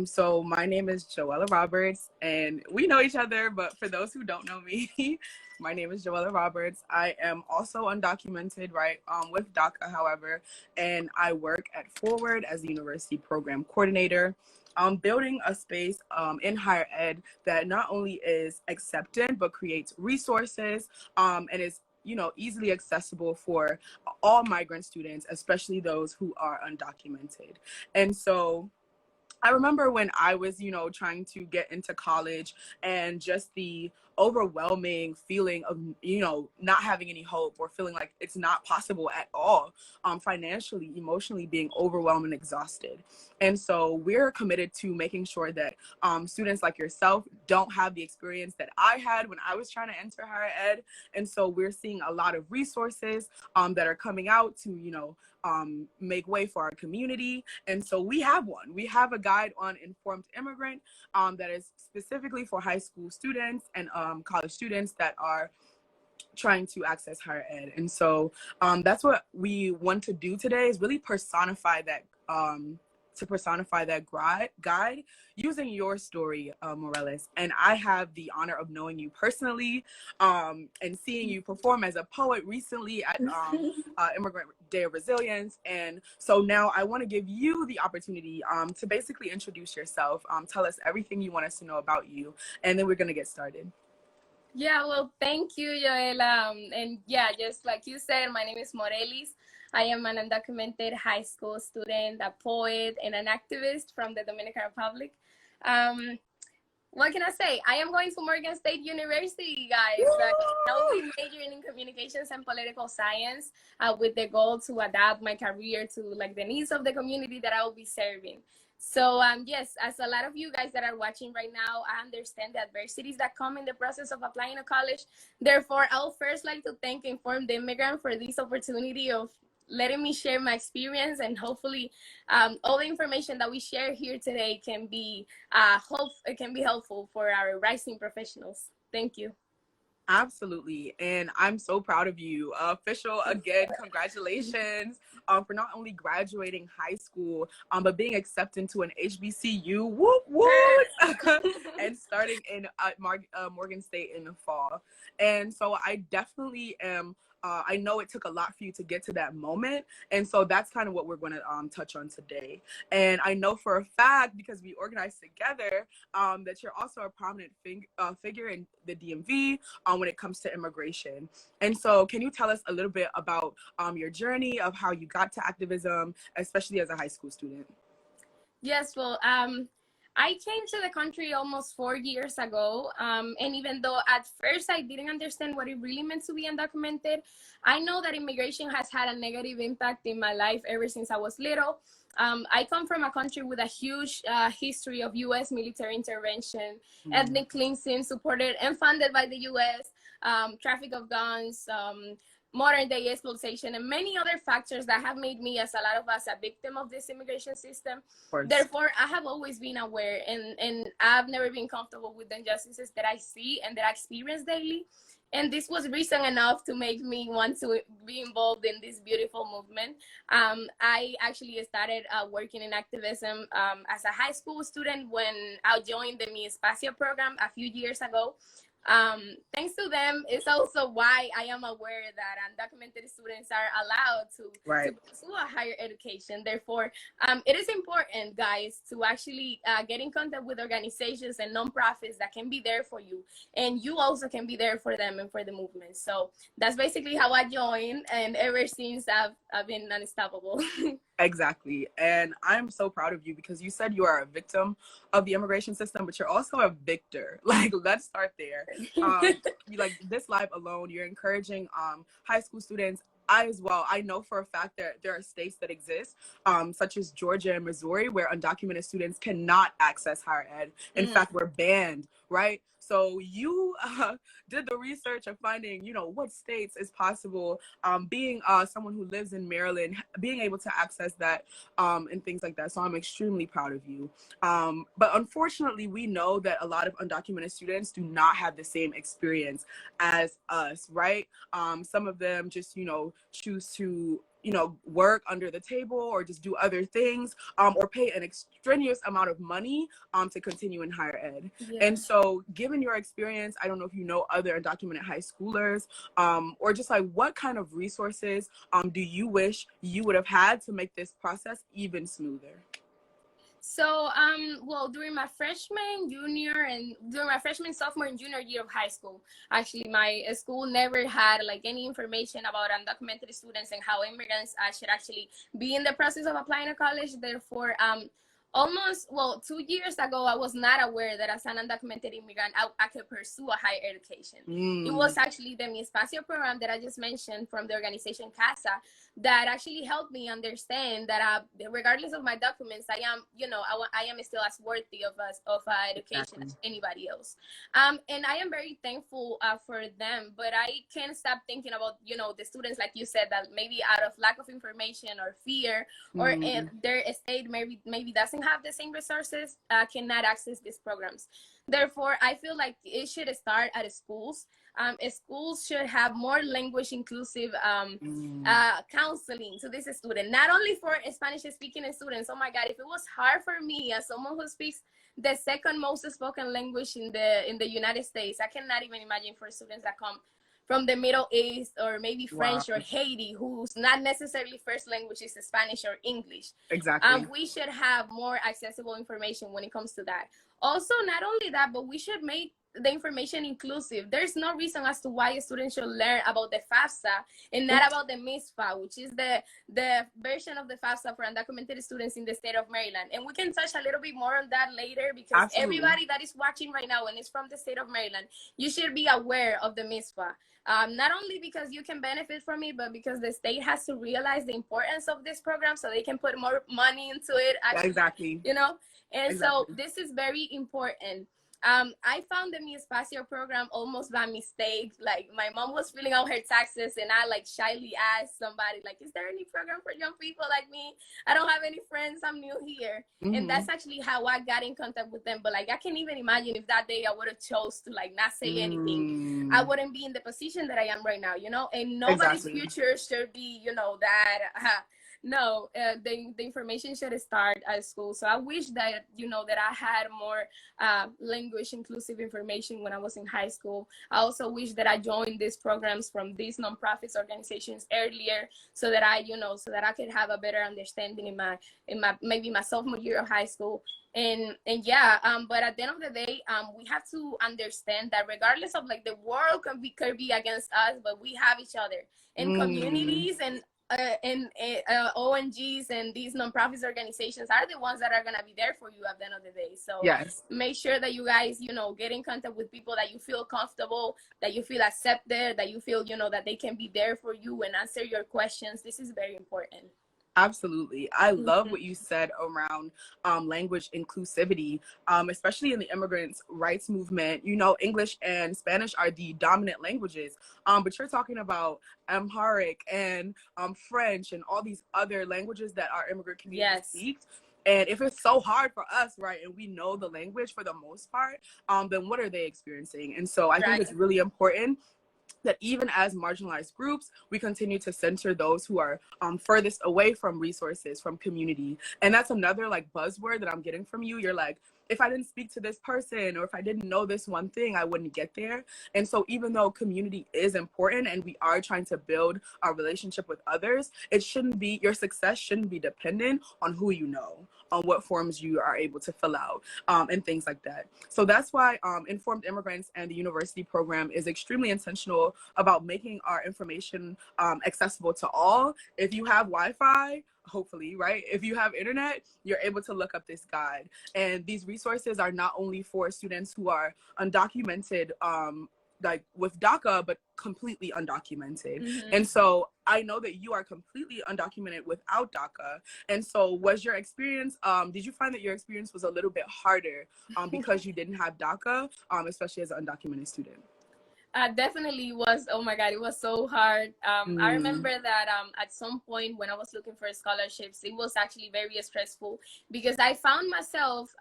So my name is Joella Roberts, and we know each other, but for those who don't know me, my name is Joella Roberts. I am also undocumented, right, with DACA, however, and I work at Forward as the University Program Coordinator, building a space in higher ed that not only is acceptant, but creates resources and is easily accessible for all migrant students, especially those who are undocumented. And so I remember when I was, trying to get into college and just the overwhelming feeling of, not having any hope or feeling like it's not possible at all, financially, emotionally being overwhelmed and exhausted. And so we're committed to making sure that students like yourself don't have the experience that I had when I was trying to enter higher ed. And so we're seeing a lot of resources that are coming out to, make way for our community. And so we have one. We have a guide on Informed Immigrant that is specifically for high school students and college students that are trying to access higher ed. And so that's what we want to do today, is really personify that guide using your story, Morelys. And I have the honor of knowing you personally and seeing you perform as a poet recently at Immigrant Day of Resilience. And so now I want to give you the opportunity to basically introduce yourself, tell us everything you want us to know about you, and then we're going to get started. Yeah, well, thank you, Joella. And yeah, just like you said, my name is Morelys. I am an undocumented high school student, a poet, and an activist from the Dominican Republic. What can I say? I am going to Morgan State University, guys. I'll be majoring in communications and political science with the goal to adapt my career to like the needs of the community that I will be serving. So yes, as a lot of you guys that are watching right now, I understand the adversities that come in the process of applying to college. Therefore, I'll first like to thank Informed Immigrant for this opportunity of letting me share my experience, and hopefully all the information that we share here today can be helpful for our rising professionals. Thank you. Absolutely. And I'm so proud of you. Official, again, congratulations for not only graduating high school, but being accepted into an HBCU, whoop, whoop, and starting in Morgan State in the fall. And so I definitely am I know it took a lot for you to get to that moment. And so that's kind of what we're going to touch on today. And I know for a fact, because we organized together, that you're also a prominent figure in the DMV when it comes to immigration. And so can you tell us a little bit about your journey of how you got to activism, especially as a high school student? Yes, well, I came to the country almost 4 years ago, and even though at first I didn't understand what it really meant to be undocumented, I know that immigration has had a negative impact in my life ever since I was little. I come from a country with a huge history of U.S. military intervention, ethnic cleansing supported and funded by the U.S., traffic of guns, modern day exploitation, and many other factors that have made me, as a lot of us, a victim of this immigration system. Therefore, I have always been aware, and I've never been comfortable with the injustices that I see and that I experience daily. And this was reason enough to make me want to be involved in this beautiful movement. I actually started working in activism as a high school student when I joined the Mi Espacio program a few years ago. Thanks to them, it's also why I am aware that undocumented students are allowed to pursue a higher education. Therefore, it is important, guys, to actually get in contact with organizations and nonprofits that can be there for you, and you also can be there for them and for the movement. So that's basically how I joined, and ever since I've been unstoppable. Exactly. And I'm so proud of you, because you said you are a victim of the immigration system, but you're also a victor. Like, let's start there. Like this live alone, you're encouraging high school students. I know for a fact that there are states that exist, such as Georgia and Missouri, where undocumented students cannot access higher ed. In fact, we're banned, right? So you did the research of finding, what states is possible, being someone who lives in Maryland, being able to access that and things like that. So I'm extremely proud of you. But unfortunately, we know that a lot of undocumented students do not have the same experience as us, right? Some of them just, choose to you know, work under the table or just do other things, or pay an extraneous amount of money to continue in higher ed. Yeah. And so given your experience, I don't know if you know other undocumented high schoolers, or just like what kind of resources do you wish you would have had to make this process even smoother? So, well, during my freshman, sophomore, and junior year of high school, actually, my school never had like any information about undocumented students and how immigrants should actually be in the process of applying to college. Therefore, almost, well, 2 years ago, I was not aware that as an undocumented immigrant, I could pursue a higher education. It was actually the Mi Espacio program that I just mentioned from the organization CASA that actually helped me understand that regardless of my documents, I am, you know, I am still as worthy of education as anybody else. And I am very thankful for them, but I can't stop thinking about, you know, the students, like you said, that maybe out of lack of information or fear or their state maybe doesn't have the same resources, cannot access these programs. Therefore, I feel like it should start at schools. Schools should have more language inclusive counseling to this student, not only for Spanish speaking students. Oh my God, if it was hard for me as someone who speaks the second most spoken language in the United States, I cannot even imagine for students that come from the Middle East or maybe French or Haiti, whose not necessarily first language is Spanish or English. Exactly. We should have more accessible information when it comes to that. Also, not only that, but we should make the information inclusive. There's no reason as to why a student should learn about the FAFSA and not about the MISFA, which is the version of the FAFSA for undocumented students in the state of Maryland. And we can touch a little bit more on that later, because everybody that is watching right now and is from the state of Maryland, you should be aware of the MISFA. Not only because you can benefit from it, but because the state has to realize the importance of this program so they can put more money into it. Actually, exactly. You know, and so this is very important. I found the Mi Espacio program almost by mistake. Like, my mom was filling out her taxes and I like shyly asked somebody, like, is there any program for young people like me? I don't have any friends, I'm new here. And that's actually how I got in contact with them. But like, I can't even imagine if that day I would have chose to like not say anything, I wouldn't be in the position that I am right now, you know. And nobody's future should be, you know, that no, the information should start at school. So I wish that, you know, that I had more language inclusive information when I was in high school. I also wish that I joined these programs from these nonprofits organizations earlier, so that I, you know, so that I could have a better understanding in my maybe my sophomore year of high school. And yeah, but at the end of the day, we have to understand that regardless of like the world could be against us, but we have each other in communities, and ONGs and these nonprofits organizations are the ones that are gonna be there for you at the end of the day. So make sure that you guys, you know, get in contact with people that you feel comfortable, that you feel accepted, that you feel, you know, that they can be there for you and answer your questions. This is very important. Absolutely. I love what you said around language inclusivity, especially in the immigrants' rights movement. You know, English and Spanish are the dominant languages, but you're talking about Amharic and French and all these other languages that our immigrant community speaks. And if it's so hard for us, right, and we know the language for the most part, then what are they experiencing? And so I think it's really important that even as marginalized groups, we continue to center those who are furthest away from resources, from community. And that's another like buzzword that I'm getting from you. You're like, if I didn't speak to this person, or if I didn't know this one thing, I wouldn't get there. And so even though community is important and we are trying to build our relationship with others, it shouldn't be, your success shouldn't be dependent on who you know, on what forms you are able to fill out, and things like that. So that's why Informed Immigrants and the university program is extremely intentional about making our information accessible to all. If you have Wi-Fi, hopefully, right? If you have internet, you're able to look up this guide. And these resources are not only for students who are undocumented, like with DACA, but completely undocumented. And so I know that you are completely undocumented without DACA. And so was your experience, did you find that your experience was a little bit harder because you didn't have DACA, especially as an undocumented student? definitely was. Oh my God, it was so hard. I Mm, remember that at some point when I was looking for scholarships, it was actually very stressful because I found myself,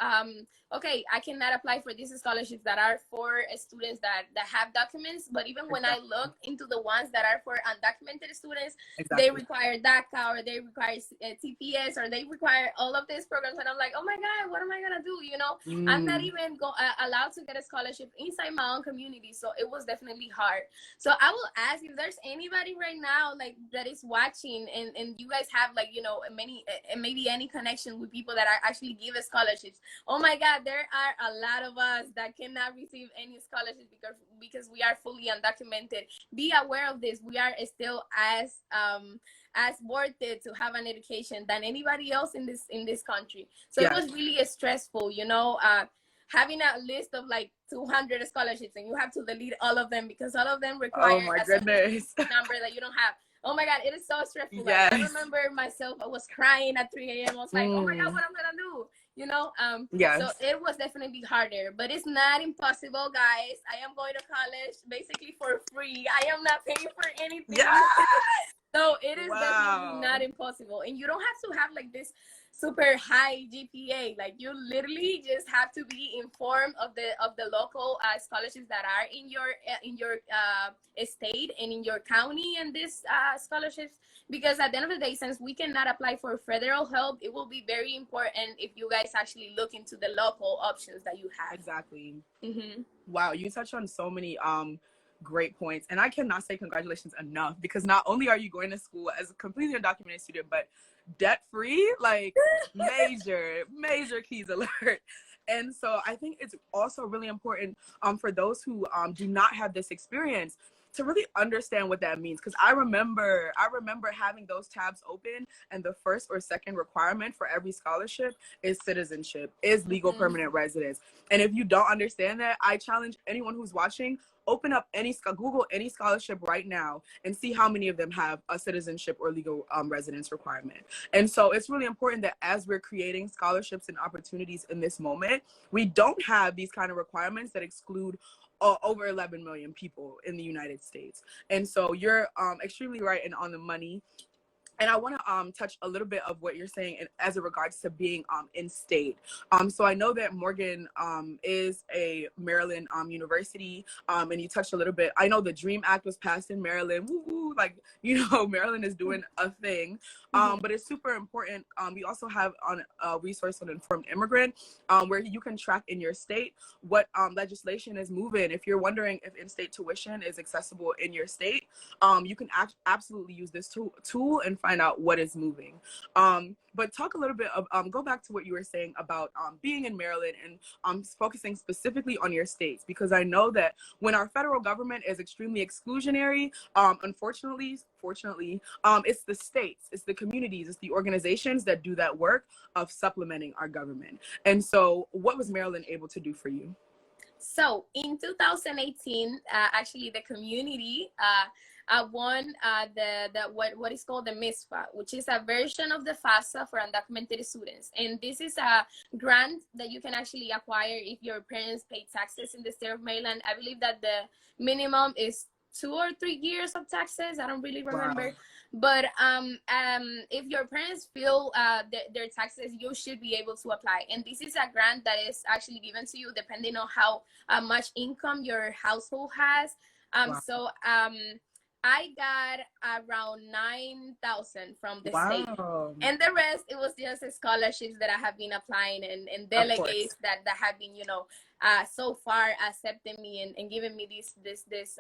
okay, I cannot apply for these scholarships that are for students that have documents. But even when I exactly. look into the ones that are for undocumented students, they Exactly. require DACA or they require TPS or they require all of these programs. And I'm like, oh my God, what am I gonna do? You know, I'm not Mm, even allowed to get a scholarship inside my own community. So it was definitely hard. So I will ask if there's anybody right now like that is watching and you guys have like, you know, many maybe any connection with people that are actually give scholarships. Oh my God, there are a lot of us that cannot receive any scholarships because we are fully undocumented. Be aware of this. We are still as worth it to have an education than anybody else in this country. So it yes. was really stressful, you know, having a list of like 200 scholarships and you have to delete all of them because all of them Oh require my a certain goodness. number that you don't have. Oh my God, it is so stressful. Like I Yes. remember myself, I was crying at 3 a.m. I was like, oh my God, Mm, what I'm gonna do? You know, so yes. it was definitely harder, but it's not impossible, guys. I am going to college basically for free. I am not paying for Yeah. anything. So it is definitely Wow. not impossible. And you don't have to have like this super high GPA. Like you literally just have to be informed of the local scholarships that are in your state and in your county and these scholarships. Because at the end of the day, since we cannot apply for federal help, it will be very important if you guys actually look into the local options that you have. Exactly. Mm-hmm. Wow, you touched on so many great points, and I cannot say congratulations enough because not only are you going to school as a completely undocumented student, but debt free, like major keys alert. And so I think it's also really important for those who do not have this experience to really understand what that means, because I remember having those tabs open, and the first or second requirement for every scholarship is citizenship, is legal Mm-hmm. permanent residence. And if you don't understand that, I challenge anyone who's watching, open up Google any scholarship right now and see how many of them have a citizenship or legal residence requirement. And so it's really important that as we're creating scholarships and opportunities in this moment, we don't have these kind of requirements that exclude over 11 million people in the United States. And so you're extremely right and on the money. And I want to touch a little bit of what you're saying as it regards to being in state. So I know that Morgan is a Maryland university, and you touched a little bit. I know the DREAM Act was passed in Maryland. Woo-hoo, like, you know, Maryland is doing a thing. Mm-hmm. But it's super important. We also have on a resource on Informed Immigrant, where you can track in your state what legislation is moving. If you're wondering if in-state tuition is accessible in your state, you can absolutely use this tool and find out what is moving. But talk a little bit of, go back to what you were saying about being in Maryland and focusing specifically on your states, because I know that when our federal government is extremely exclusionary, fortunately, it's the states, it's the communities, it's the organizations that do that work of supplementing our government. And so what was Maryland able to do for you? So in 2018, actually the community won the what is called the MISFA, which is a version of the FAFSA for undocumented students. And this is a grant that you can actually acquire if your parents pay taxes in the state of Maryland. I believe that the minimum is 2 or 3 years of taxes. I don't really remember. Wow. But if your parents feel their taxes, you should be able to apply. And this is a grant that is actually given to you depending on how much income your household has. Wow. So I got around 9,000 from the state. Wow. And the rest, it was just scholarships that I have been applying and Of course. delegates that have been, you know, so far accepting me and giving me this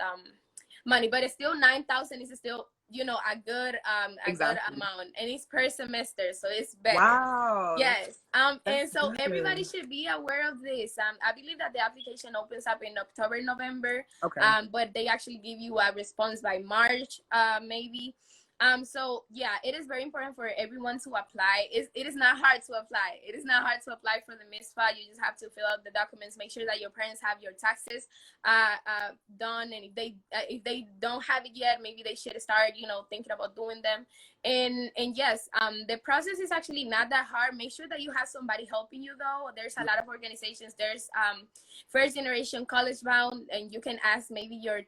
money. But it's still 9,000 is still, you know, a good Exactly. good amount, and it's per semester, so it's better. Wow. Yes. And so Good. everybody should be aware of this. I believe that the application opens up in October, November. Okay. But they actually give you a response by March, maybe. So yeah, it is very important for everyone to apply. It is not hard to apply. It is not hard to apply for the MISPA. You just have to fill out the documents, make sure that your parents have your taxes done, and if they don't have it yet, maybe they should start, thinking about doing them. And yes, the process is actually not that hard. Make sure that you have somebody helping you though. There's a lot of organizations. There's first generation college bound, and you can ask maybe your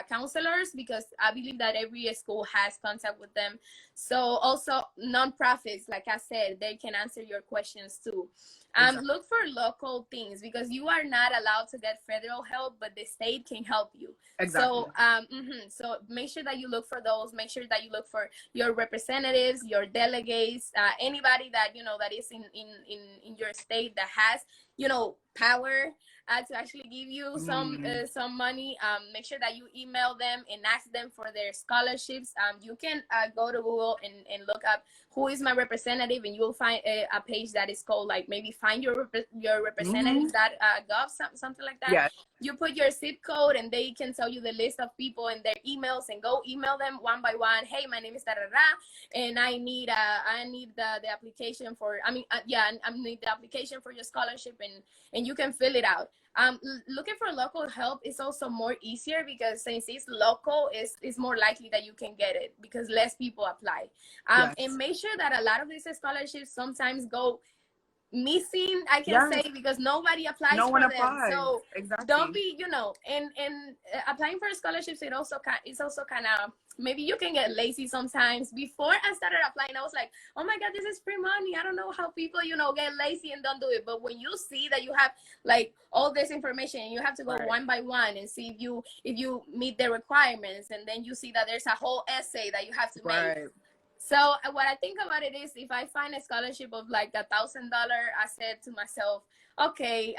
counselors, because I believe that every school has contact with them. So also nonprofits, like I said, they can answer your questions too. Exactly. Look for local things, because you are not allowed to get federal help, but the state can help you. Exactly. So make sure that you look for those. Make sure that you look for your representatives, your delegates, anybody that that is in your state that has power to actually give you some money. Make sure that you email them and ask them for their scholarships. You can go to Google and look up who is my representative, and you'll find a page that is called like maybe find your representative.gov, something like that. Yeah. You put your zip code, and they can tell you the list of people and their emails, and go email them one by one. Hey, my name is Tarara, and I need the application for. I need the application for your scholarship, and you can fill it out. Looking for local help is also more easier, because since it's local, it's more likely that you can get it, because less people apply. Yes. And make sure that a lot of these scholarships sometimes go missing, I can say, because nobody applies for them. So exactly. Don't be, and applying for scholarships, it's also kind of, maybe you can get lazy sometimes. Before I started applying, I was like, oh my God, this is free money. I don't know how people, get lazy and don't do it. But when you see that you have like all this information, and you have to go one by one and see if you meet the requirements, and then you see that there's a whole essay that you have to make. So what I think about it is, if I find a scholarship of like $1,000, I said to myself, okay,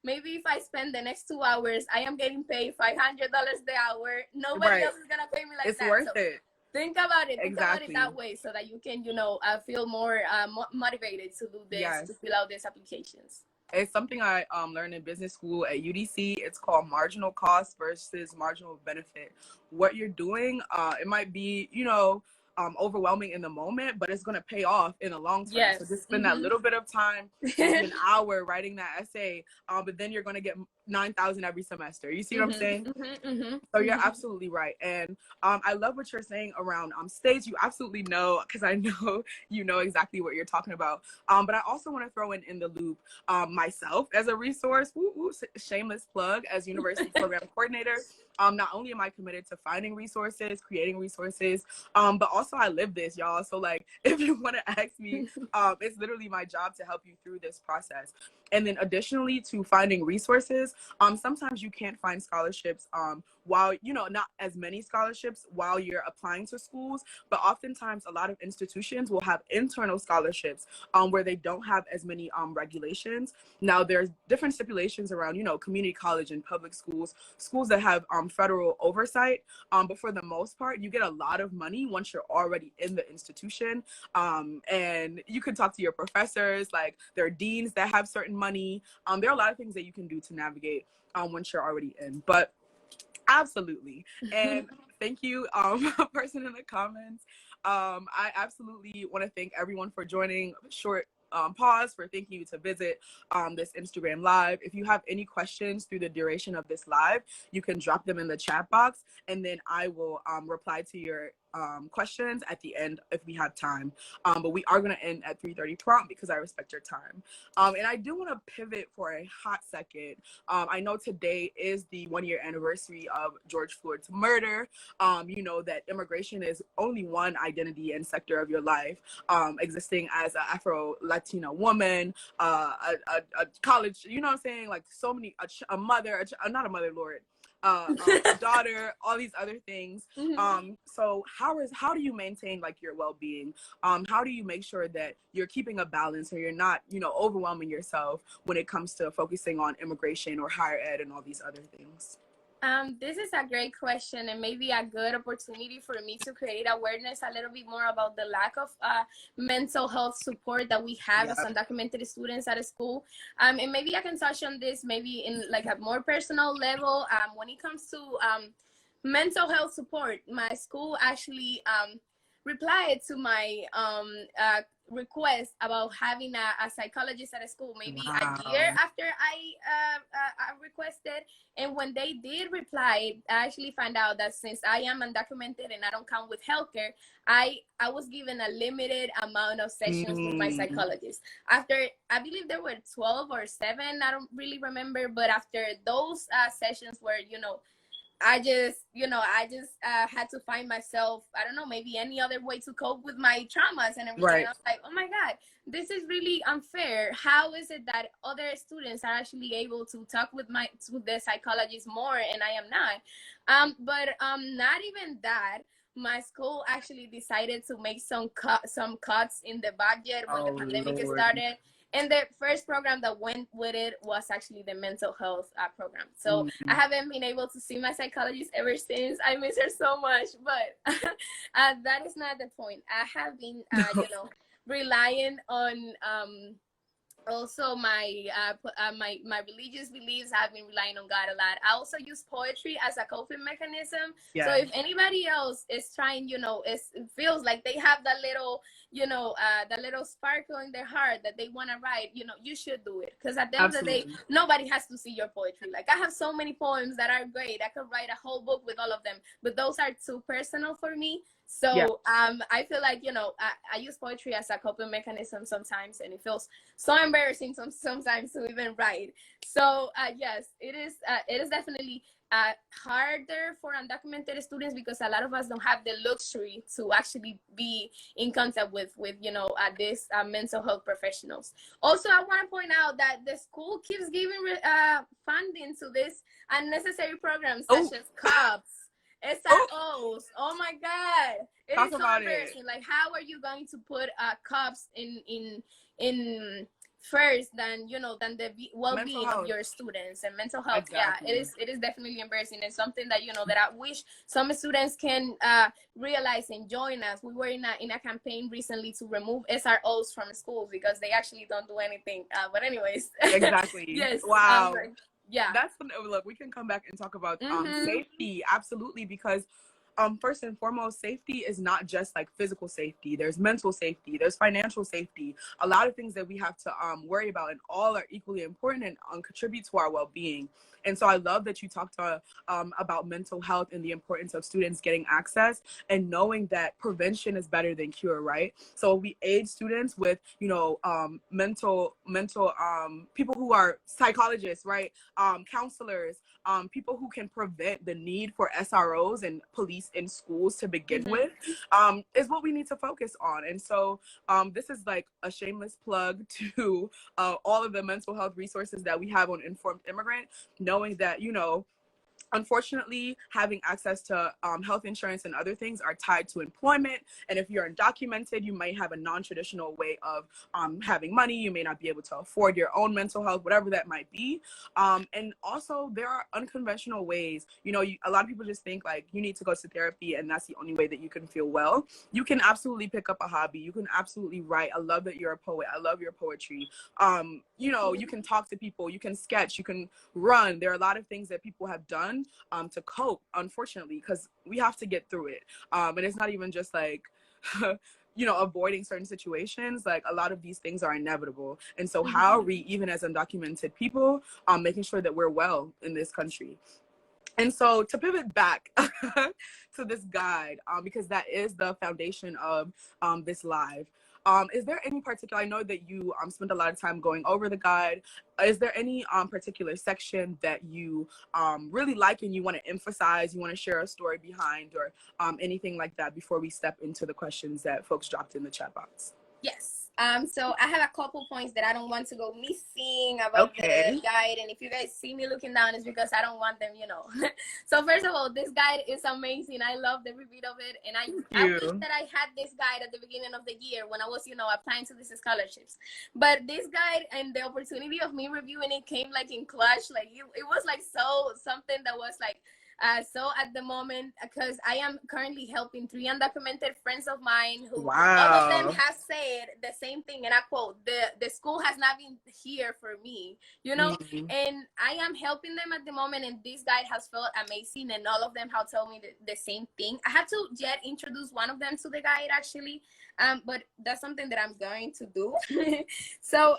maybe if I spend the next 2 hours, I am getting paid $500 the hour. Nobody else is gonna pay me like it's that. It's worth it. Think about it. Think about it that way, so that you can, feel more motivated to do this, to fill out these applications. It's something I learned in business school at UDC. It's called marginal cost versus marginal benefit. What you're doing, it might be, overwhelming in the moment, but it's going to pay off in the long term. Yes. So just spend that little bit of time, maybe an hour writing that essay, but then you're going to get 9,000 every semester. You see what I'm saying? So you're absolutely right. And I love what you're saying around states. You absolutely know, because I know you know exactly what you're talking about. But I also want to throw in the loop myself as a resource. Shameless plug as university program coordinator. Not only am I committed to finding resources, creating resources, but also I live this, y'all. So like, if you want to ask me, it's literally my job to help you through this process. And then additionally to finding resources, sometimes you can't find scholarships while, not as many scholarships while you're applying to schools, but oftentimes a lot of institutions will have internal scholarships where they don't have as many regulations. Now there's different stipulations around, community college and public schools that have federal oversight, but for the most part, you get a lot of money once you're already in the institution, and you can talk to your professors, like there are deans that have certain money. There are a lot of things that you can do to navigate once you're already in, but absolutely. And thank you, person in the comments. I absolutely want to thank everyone for joining. Short pause for thanking you to visit this Instagram live. If you have any questions through the duration of this live, you can drop them in the chat box, and then I will reply to your questions at the end if we have time. But we are going to end at 3:30 prompt, because I respect your time. And I do want to pivot for a hot second. I know today is the 1-year anniversary of George Floyd's murder. You know that immigration is only one identity and sector of your life, existing as an Afro-Latina woman, a college, you know what I'm saying? Like so many, a mother, not a mother, Lord. Daughter, all these other things. So how do you maintain like your well-being? How do you make sure that you're keeping a balance, or you're not, overwhelming yourself when it comes to focusing on immigration or higher ed and all these other things? This is a great question, and maybe a good opportunity for me to create awareness a little bit more about the lack of mental health support that we have as undocumented students at a school. And maybe I can touch on this maybe in like a more personal level when it comes to mental health support. My school actually replied to my request about having a psychologist at a school maybe a year Wow. after I requested. And when they did reply, I actually found out that since I am undocumented and I don't count with healthcare, I was given a limited amount of sessions with my Mm. psychologist. After, I believe there were 12 or 7, I don't really remember, but after those sessions where, you know, I just had to find myself, I don't know, maybe any other way to cope with my traumas and everything. Right. And I was like, oh my God, this is really unfair. How is it that other students are actually able to talk with the psychologist more and I am not? But not even that. My school actually decided to make some cuts in the budget when the Oh pandemic Lord. started. And the first program that went with it was actually the mental health program. So I Mm. haven't been able to see my psychologist ever since. I miss her so much, but that is not the point. I have been, relying on also my religious beliefs. Have been relying on God a lot. I also use poetry as a coping mechanism. So Yeah. if anybody else is trying, it feels like they have that little, that little sparkle in their heart that they want to write, you should do it, because at the end of the day, Absolutely. nobody has to see your poetry. Like, I have so many poems that are great. I could write a whole book with all of them, but those are too personal for me. Yeah. So I feel like, I use poetry as a coping mechanism sometimes, and it feels so embarrassing sometimes to even write. So yes, it is definitely harder for undocumented students, because a lot of us don't have the luxury to actually be in contact with these mental health professionals. Also, I want to point out that the school keeps giving funding to this unnecessary programs Oh. such as COPS, SROs. Oh my God, it Talk is so about it. embarrassing. Like, how are you going to put COPS in first than the Mental well-being of health. your students and mental health? Yeah, Exactly. it is definitely embarrassing, and something that that I wish some students can realize and join us. We were in a campaign recently to remove SROs from schools because they actually don't do anything, but anyways. Exactly. Yes. Wow. Yeah. That's look, we can come back and talk about Mm-hmm. safety. Absolutely, because first and foremost, safety is not just like physical safety. There's mental safety, there's financial safety, a lot of things that we have to worry about, and all are equally important and contribute to our well-being. And so I love that you talked about mental health and the importance of students getting access and knowing that prevention is better than cure, right? So we aid students with, mental people who are psychologists, right? Counselors, people who can prevent the need for SROs and police in schools to begin Mm-hmm. with, is what we need to focus on. And so this is like a shameless plug to all of the mental health resources that we have on Informed Immigrant, knowing that, unfortunately, having access to health insurance and other things are tied to employment. And if you're undocumented, you might have a non-traditional way of having money. You may not be able to afford your own mental health, whatever that might be. And also, there are unconventional ways. A lot of people just think like you need to go to therapy and that's the only way that you can feel well. You can absolutely pick up a hobby. You can absolutely write. I love that you're a poet. I love your poetry. You can talk to people. You can sketch. You can run. There are a lot of things that people have done to cope, unfortunately, because we have to get through it. And it's not even just like, avoiding certain situations. Like, a lot of these things are inevitable. And so how are we, even as undocumented people, making sure that we're well in this country? And so to pivot back to this guide, because that is the foundation of this live, is there any particular, I know that you spent a lot of time going over the guide. Is there any particular section that you really like and you want to emphasize, you want to share a story behind, or anything like that before we step into the questions that folks dropped in the chat box? Yes. So I have a couple points that I don't want to go missing about the guide. And if you guys see me looking down, it's because I don't want them, So first of all, this guide is amazing. I loved every bit of it. And I wish that I had this guide at the beginning of the year when I was, applying to these scholarships. But this guide and the opportunity of me reviewing it came like in clutch. Like it was like something that was like, So at the moment, because I am currently helping 3 undocumented friends of mine who all of them Wow. have said the same thing, and I quote, the school has not been here for me, you know. Mm-hmm. And I am helping them at the moment, and this guide has felt amazing, and all of them have told me the same thing. I had to yet introduce one of them to the guide, actually, but that's something that I'm going to do. So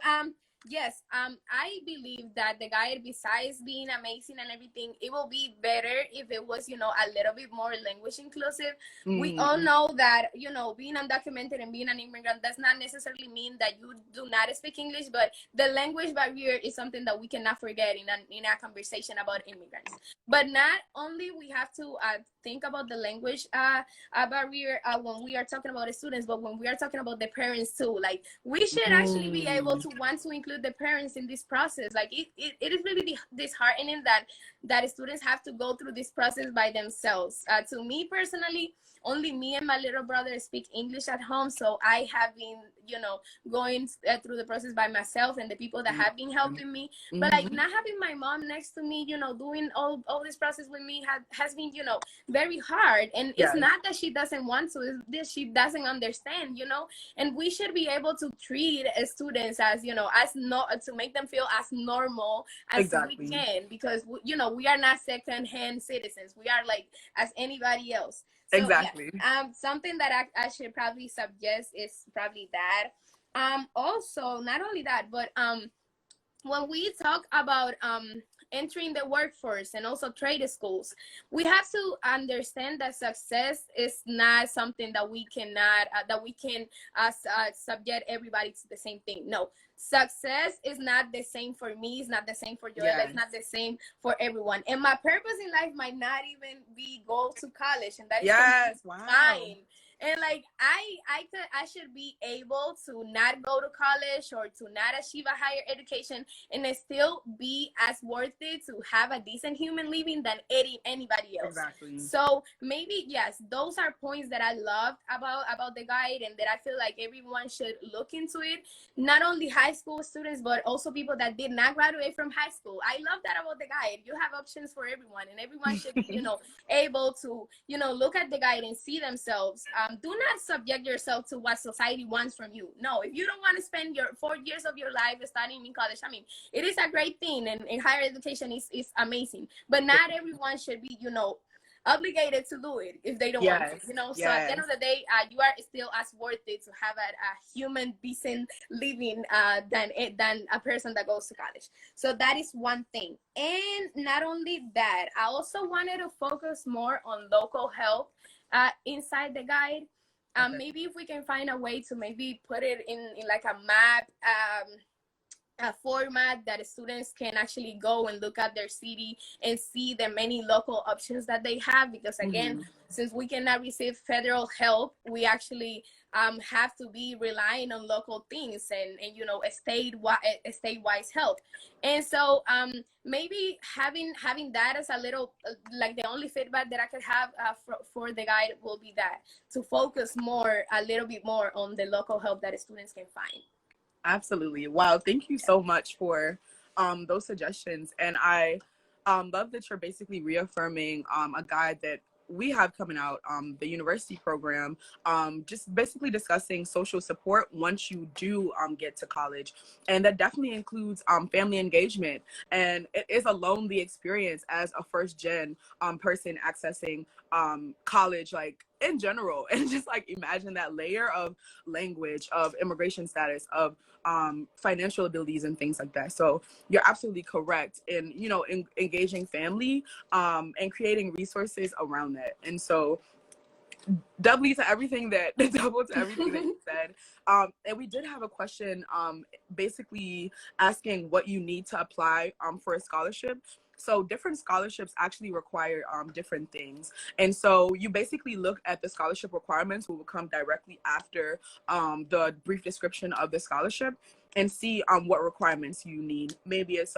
yes, I believe that the guide, besides being amazing and everything, it will be better if it was, you know, a little bit more language inclusive. We all know that, you know, being undocumented and being an immigrant does not necessarily mean that you do not speak English, but the language barrier is something that we cannot forget in a conversation about immigrants. But not only we have to think about the language barrier when we are talking about the students, but when we are talking about the parents too. Like, we should actually be able to want to include the parents in this process. Like, it is really disheartening that students have to go through this process by themselves. To me personally, only me and my little brother speak English at home, so I have been, you know, going through the process by myself, and the people that have been helping me. But like, not having my mom next to me, you know, doing all this process with me has been, you know, very hard. And it's not that she doesn't want to, it's that she doesn't understand, you know. And we should be able to treat students as, you know, to make them feel as normal as we can, because, you know, we are not second-hand citizens. We are like as anybody else. So something that I should probably suggest is probably that. Also, not only that, but when we talk about entering the workforce and also trade schools, we have to understand that success is not something that we cannot subject everybody to the same thing. No, success is not the same for me, it's not the same for Joella, it's not the same for everyone. And my purpose in life might not even be go to college, and that is fine. And like, I should be able to not go to college or to not achieve a higher education and still be as worth it to have a decent human living than anybody else. So maybe, yes, those are points that I loved about the guide, and that I feel like everyone should look into it. Not only high school students, but also people that did not graduate from high school. I love that about the guide. You have options for everyone, and everyone should be, you know, able to, you know, look at the guide and see themselves. Do not subject yourself to what society wants from you. No, if you don't want to spend your 4 years of your life studying in college, I mean, it is a great thing, and higher education is amazing, but not everyone should be, you know, obligated to do it if they don't want to, you know. So at the end of the day, you are still as worth it to have a human decent living than a person that goes to college. So that is one thing. And not only that, I also wanted to focus more on local help inside the guide. Maybe if we can find a way to maybe put it in like a map, a format that students can actually go and look at their city and see the many local options that they have. Because again, since we cannot receive federal help, we actually have to be relying on local things and you know, state-wise help. And so maybe having that as a little like the only feedback that I could have for the guide will be that, to focus a little bit more on the local help that students can find. Absolutely. Wow. Thank you so much for those suggestions. And I love that you're basically reaffirming a guide that we have coming out, the university program, just basically discussing social support once you do get to college. And that definitely includes family engagement. And it is a lonely experience as a first gen person accessing college, like in general. And just like imagine that layer of language, of immigration status, of financial abilities and things like that. So you're absolutely correct in, you know, engaging family and creating resources around that. And so double to everything that you said. And we did have a question basically asking what you need to apply for a scholarship. So different scholarships actually require different things. And so you basically look at the scholarship requirements, will come directly after the brief description of the scholarship. and see what requirements you need. Maybe it's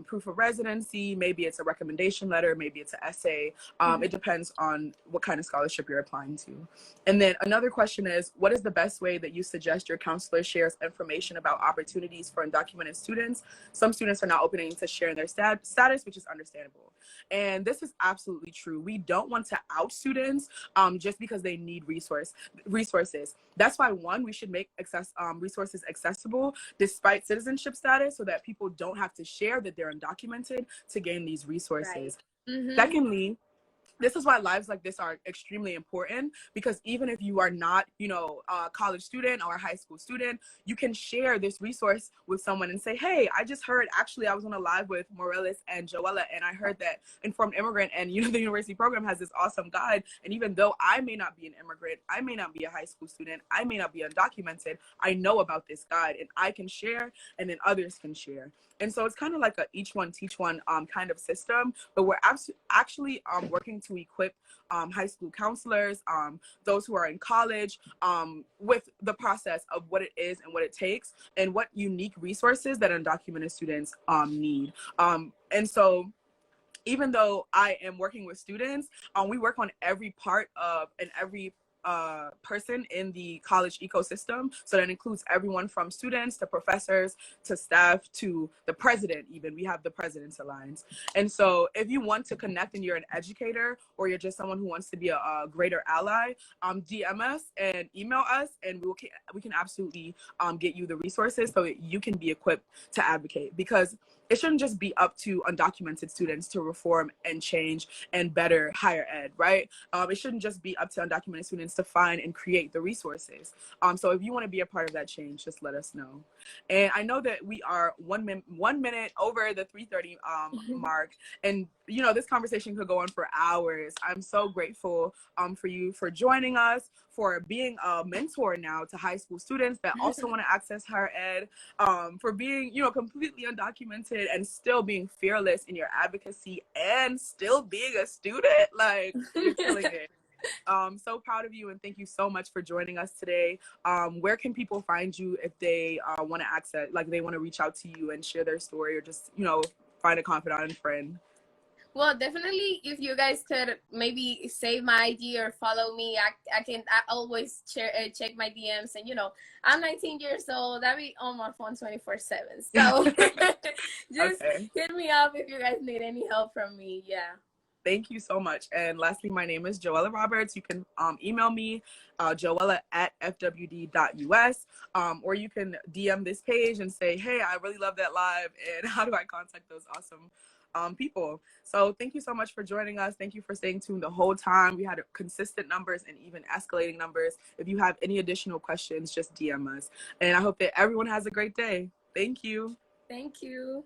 proof of residency, maybe it's a recommendation letter, maybe it's an essay. It depends on what kind of scholarship you're applying to. And then another question is, what is the best way that you suggest your counselor shares information about opportunities for undocumented students? Some students are not opening to sharing their status, which is understandable. And this is absolutely true. We don't want to out students just because they need resources. That's why, one, we should make resources accessible despite citizenship status, so that people don't have to share that they're undocumented to gain these resources. Right. Secondly, this is why lives like this are extremely important, because even if you are not, a college student or a high school student, you can share this resource with someone and say, hey, I just heard, actually, I was on a live with Morelys and Joella, and I heard that Informed Immigrant and the university program has this awesome guide. And even though I may not be an immigrant, I may not be a high school student, I may not be undocumented, I know about this guide and I can share, and then others can share. And so it's kind of like a each one teach one kind of system, but we're actually working to equip high school counselors, those who are in college, with the process of what it is and what it takes and what unique resources that undocumented students need. And so even though I am working with students, we work on every part of and every person in the college ecosystem. So that includes everyone from students to professors to staff to the president. Even we have the President's Alliance. And so if you want to connect and you're an educator, or you're just someone who wants to be a greater ally, DM us and email us, and we can absolutely get you the resources so that you can be equipped to advocate. Because it shouldn't just be up to undocumented students to reform and change and better higher ed, right? It shouldn't just be up to undocumented students to find and create the resources. So if you want to be a part of that change, just let us know. And I know that we are 1 minute over the 3:30 mark, and this conversation could go on for hours. I'm so grateful for you for joining us, for being a mentor now to high school students that also want to access higher ed, for being completely undocumented and still being fearless in your advocacy and still being a student. Like, you're killing it. So proud of you, and thank you so much for joining us today. Where can people find you if they want to access, like they want to reach out to you and share their story, or just find a confidant and friend? Well, definitely, if you guys could maybe save my ID or follow me, I always check my DMs, and I'm 19 years old. I be on my phone 24/7. So just hit me up if you guys need any help from me. Yeah. Thank you so much. And lastly, my name is Joella Roberts. You can email me, joella@fwd.us, or you can DM this page and say, hey, I really love that live, and how do I contact those awesome people? So thank you so much for joining us. Thank you for staying tuned the whole time. We had consistent numbers and even escalating numbers. If you have any additional questions, just DM us. And I hope that everyone has a great day. Thank you. Thank you.